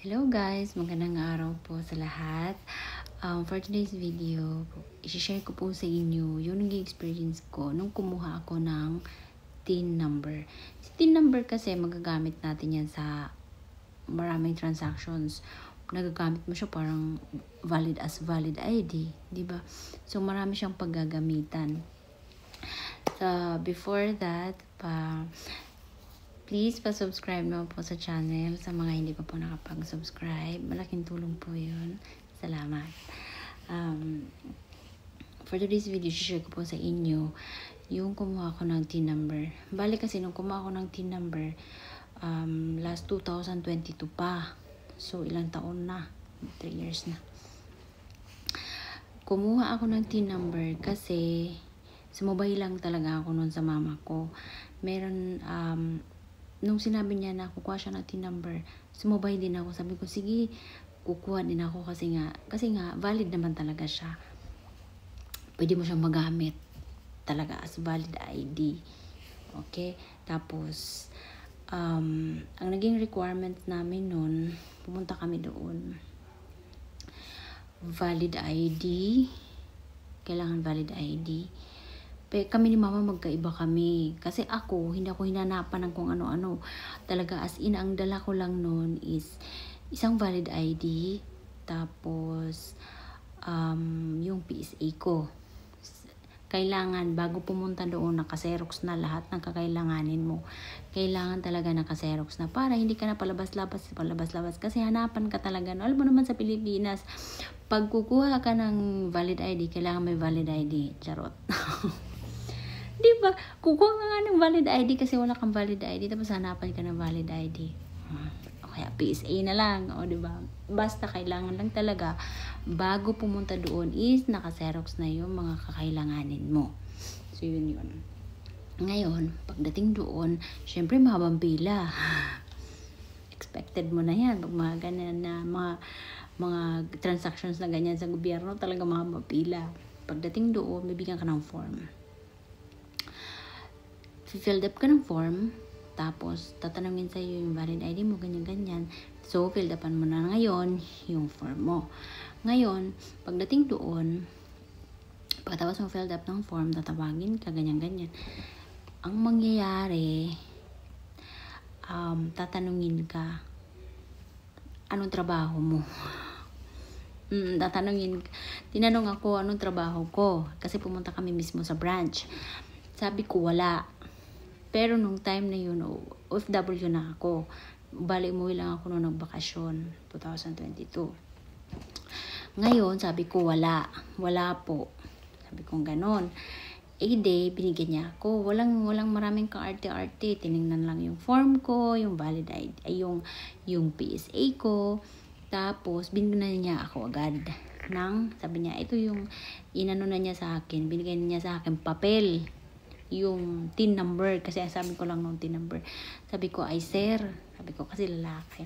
Hello guys! Magandang araw po sa lahat. For today's video, i-share ko po sa inyo yung naging experience ko nung kumuha ako ng TIN number. Si TIN number kasi magagamit natin yan sa maraming transactions. Nagagamit mo siya parang valid as valid ID, di ba? So marami siyang paggagamitan. So before that, please pa-subscribe na po sa channel sa mga hindi pa po nakapag-subscribe. Malaking tulong po yun. Salamat. For today's video, share ko po sa inyo yung kumuha ko ng TIN number. Bali kasi nung kumuha ko ng TIN number, last 2022 pa. So, ilang taon na? 3 years na. Kumuha ako ng TIN number kasi sumabay lang talaga ako nun sa mama ko. Meron, nung sinabi niya na kukuha siya ng TIN number, sumabay din ako. Sabi ko, sige, kukuha din ako kasi nga, valid naman talaga siya. Pwede mo siyang magamit talaga as valid ID. Okay? Tapos, ang naging requirement namin nun, pumunta kami doon. Valid ID. Kailangan valid ID. Kami ni mama magkaiba kami. Kasi hindi ako hinanapan ng kung ano-ano. Talaga as in, ang dala ko lang noon is isang valid ID. Tapos, yung PSA ko. Kailangan, bago pumunta doon, nakaserox na lahat ng kakailanganin mo. Kailangan talaga nakaserox na para hindi ka na palabas-labas. Kasi hanapan ka talaga. Alam mo naman sa Pilipinas, pag kukuha ka ng valid ID, kailangan may valid ID. Charot. Diba? Kukuha ka nga ng valid ID kasi wala kang valid ID. Tapos hanapan ka ng valid ID. O kaya PSA na lang. O diba? Basta kailangan lang talaga bago pumunta doon is nakaserox na yung mga kakailanganin mo. So yun. Ngayon, pagdating doon, syempre mahabang pila. Expected mo na yan. Pag mga ganyan na mga transactions na ganyan sa gobyerno, talaga mahabang pila. Pagdating doon, bibigyan ka ng form. Fill up ka ng form, tapos tatanungin sa'yo yung valid ID mo, ganyan-ganyan. So, fill upan mo na ngayon yung form mo. Ngayon, pagdating doon, pagkatapos mo fill up ng form, tatawagin ka, ganyan-ganyan. Ang mangyayari, tatanungin ka, anong trabaho mo? Tinanong ako anong trabaho ko, kasi pumunta kami mismo sa branch. Sabi ko, wala. Pero nung time na yun, OFW na ako. Bali, umuwi lang ako nung nagbakasyon, 2022. Ngayon, sabi ko, wala. Wala po. Sabi ko, ganon. Binigyan niya ako. Walang maraming kaarte-arte. Tinignan lang yung form ko, yung valid ID, yung PSA ko. Tapos, binigyan niya ako agad. Sabi niya, ito yung inano na niya sa akin. Binigyan niya sa akin papel. Yung TIN number, kasi sabi ko lang nung TIN number. Sabi ko, ay sir, sabi ko kasi lalaki,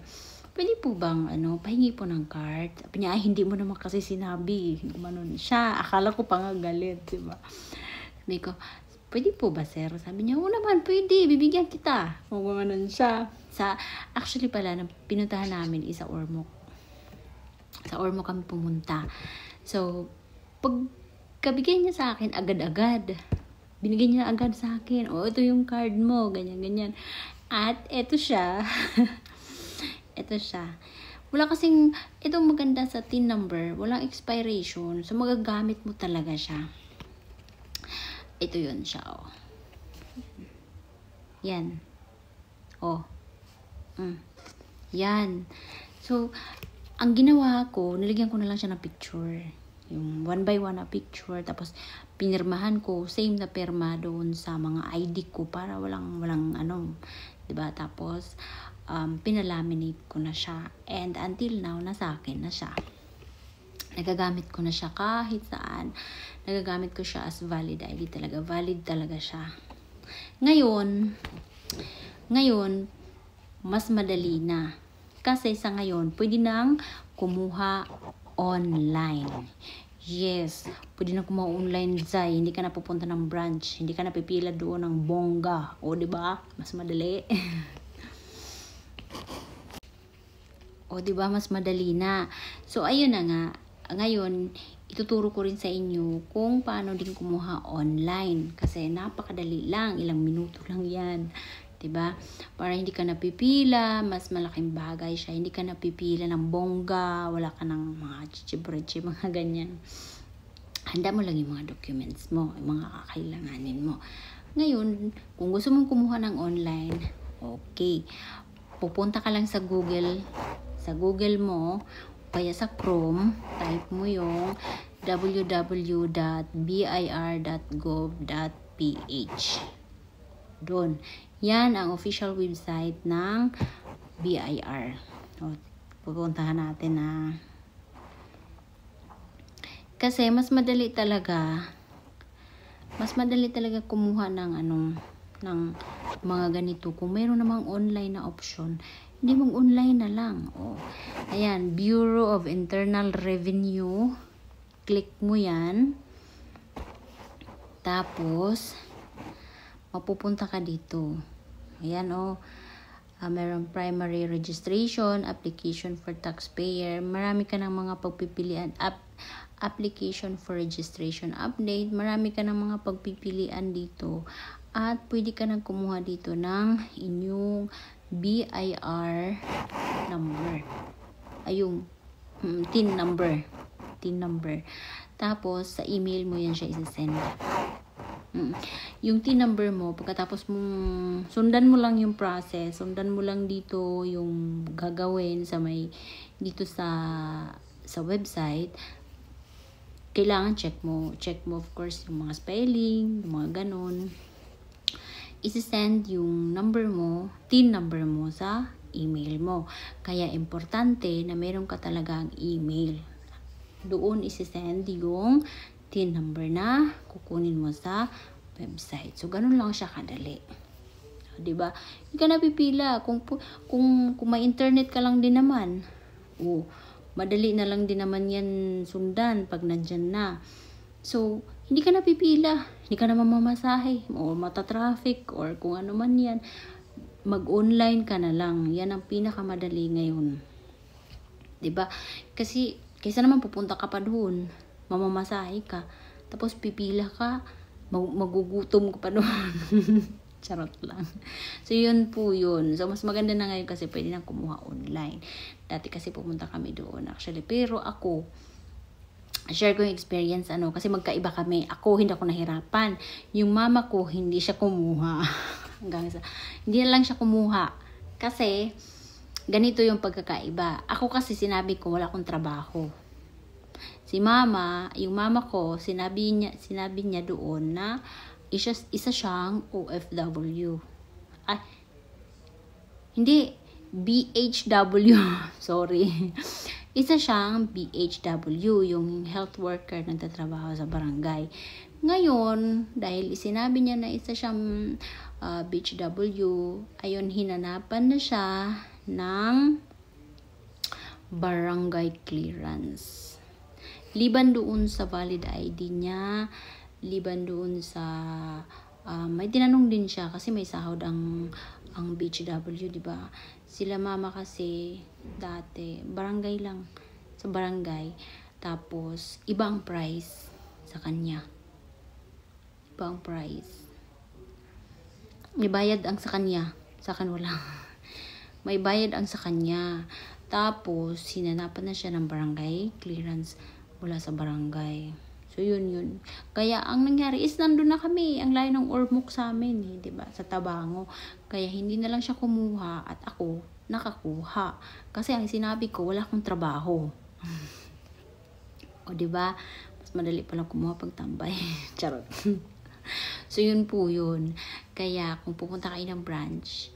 pwede po bang pahingi po ng card? Sabi niya, ay hindi mo naman kasi sinabi. Gumanon siya, akala ko pa nga galit, diba? Sabi ko, pwede po ba sir? Sabi niya, oo naman, pwede, bibigyan kita. Gumanon siya. Actually pala, pinuntahan namin sa Ormoc. Sa Ormoc kami pumunta. So, pagkabigyan niya sa akin, agad-agad. Binigyan niya agad sa akin. Ito yung card mo. Ganyan-ganyan. At ito siya. Ito siya. Wala kasing, itong maganda sa TIN number, walang expiration. So, magagamit mo talaga siya. Ito yun siya, Yan. Yan. So, ang ginawa ko, nilagyan ko na lang siya ng picture. Yung 1 by 1 na picture, tapos pinirmahan ko, same na pirma doon sa mga ID ko para walang diba? Tapos, pinalaminate ko na siya. And until now, nasa akin na siya. Nagagamit ko na siya kahit saan. Nagagamit ko siya as valid ID talaga. Valid talaga siya. Ngayon, mas madali na. Kasi sa ngayon, pwede nang kumuha online. Yes, pwede na kumuha online, Zay. Hindi ka na pupunta ng branch. Hindi ka na pipila doon ng bongga. Diba? Mas madali. O, di ba? Mas madali na. So, ayun na nga. Ngayon, ituturo ko rin sa inyo kung paano din kumuha online. Kasi napakadali lang. Ilang minuto lang yan. Diba? Para hindi ka napipila, mas malaking bagay siya. Hindi ka napipila ng bongga, wala ka ng mga chichibrichi, mga ganyan. Handa mo lang yung mga documents mo, yung mga kakailanganin mo. Ngayon, kung gusto mong kumuha ng online, okay. Pupunta ka lang sa Google mo, kaya sa Chrome, type mo yung www.bir.gov.ph. Doon. Yan ang official website ng BIR. O, pupuntahan natin na. Kasi mas madali talaga kumuha ng ng mga ganito. Kung mayroon namang online na option, hindi mong online na lang. O, ayan, Bureau of Internal Revenue. Click mo yan. Tapos, mapupunta ka dito. Ayan, meron primary registration, application for taxpayer. Marami ka ng mga pagpipilian. Application for registration update. Marami ka ng mga pagpipilian dito. At pwede ka nang kumuha dito ng inyong BIR number. Ayun, TIN number. Tapos, sa email mo yan siya isasend. Yung TIN number mo, pagkatapos mong sundan mo lang yung process, sundan mo lang dito yung gagawin dito sa website. Kailangan check mo of course yung mga spelling, yung mga ganun. Isisend yung number mo, TIN number mo sa email mo. Kaya importante na meron ka talagang email. Doon isisend yung TIN number na kukunin mo sa website. So, ganun lang siya kadali. Diba? Hindi ka napipila. Kung may internet ka lang din naman, madali na lang din naman yan sundan pag nandyan na. So, hindi ka napipila. Hindi ka na mamamasahe o matatraffic or kung ano man yan. Mag-online ka na lang. Yan ang pinakamadali ngayon. Diba? Kasi, kaysa naman pupunta ka pa doon, mamamasahe ka, tapos pipila ka, magugutom ka pa doon. Charot lang. So, yun po yun. So, mas maganda na ngayon kasi pwede nang kumuha online. Dati kasi pumunta kami doon actually. Pero ako, share ko yung experience kasi magkaiba kami. Ako, hindi ako nahirapan. Yung mama ko, hindi siya kumuha. Hindi na lang siya kumuha. Kasi, ganito yung pagkakaiba. Ako kasi sinabi ko, wala akong trabaho. Yung mama ko, sinabi niya doon na isa siyang OFW. Hindi, BHW. Sorry. Isa siyang BHW, yung health worker na nagtatrabaho sa barangay. Ngayon, dahil sinabi niya na isa siyang BHW, ayun, hinanapan na siya ng barangay clearance. Liban doon sa valid ID niya, liban doon sa may tinanong din siya kasi may sahod ang BHW, di ba? Sila mama kasi dati barangay lang, sa barangay, tapos ibang price sa kanya. Ibang price. May bayad ang sa kanya, sa akin wala. May bayad ang sa kanya. Tapos hinanapan na siya ng barangay clearance mula sa barangay. So, yun. Kaya, ang nangyari is, nandun na kami. Ang layo ng Ormoc sa amin, diba? Sa Tabango. Kaya, hindi na lang siya kumuha at ako, nakakuha. Kasi, ang sinabi ko, wala akong trabaho. O, diba? Mas madali palang kumuha pag tambay. Charot. So, yun po yun. Kaya, kung pupunta kayo ng branch,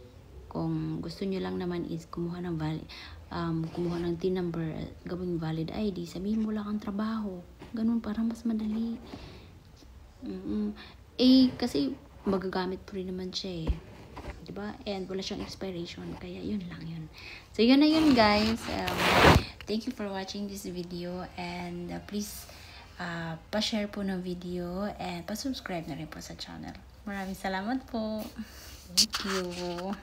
kung gusto nyo lang naman is kumuha ng TIN number, gawing valid ID, sabihin mo lang ang trabaho. Ganun, para mas madali. Kasi magagamit po rin naman siya diba? And wala siyang expiration. Kaya yun lang yun. So, yun na yun, guys. Thank you for watching this video. And please, pa-share po ng video. And pa-subscribe na rin po sa channel. Maraming salamat po. Thank you.